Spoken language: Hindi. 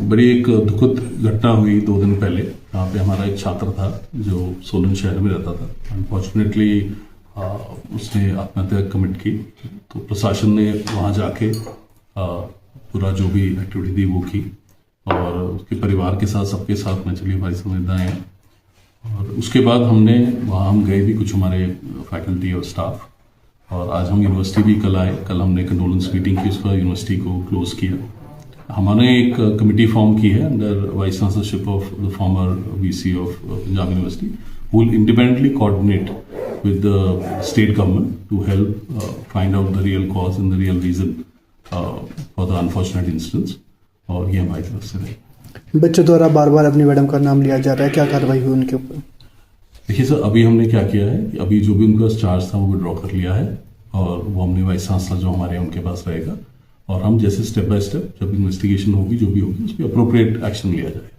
बड़ी एक दुखद घटना हुई 2 दिन पहले। यहाँ पे हमारा एक छात्र था जो सोलन शहर में रहता था। अनफॉर्चुनेटली उसने आत्महत्या कमिट की, तो प्रशासन ने वहाँ जाके पूरा जो भी एक्टिविटी थी वो की और उसके परिवार के साथ सबके साथ में चली हमारी संवेदनाएं हैं। और उसके बाद हमने वहाँ हम गए भी, कुछ हमारे फैकल्टी और स्टाफ, और आज हम यूनिवर्सिटी भी कल आए। कल हमने कंडोलेंस मीटिंग की, उसका यूनिवर्सिटी को क्लोज किया। हमने एक कमेटी फॉर्म की है under vice chancellorship of the former VC of Punjab university, who will independently coordinate with the state government to help find out the real cause and the real reason for the unfortunate incidents। और ये हमारी तरफ से रही। बच्चों द्वारा बार बार अपनी मैडम का नाम लिया जा रहा है, क्या कार्रवाई हुई उनके ऊपर? देखिए सर, अभी हमने क्या किया है कि अभी जो भी उनका चार्ज था वो विड्रॉ कर लिया है और वो हमने वाइस चांसलर जो हमारे उनके पास रहेगा, और हम जैसे स्टेप बाय स्टेप जब इन्वेस्टिगेशन होगी जो भी होगी उस पर अप्रोप्रिएट एक्शन लिया जाएगा।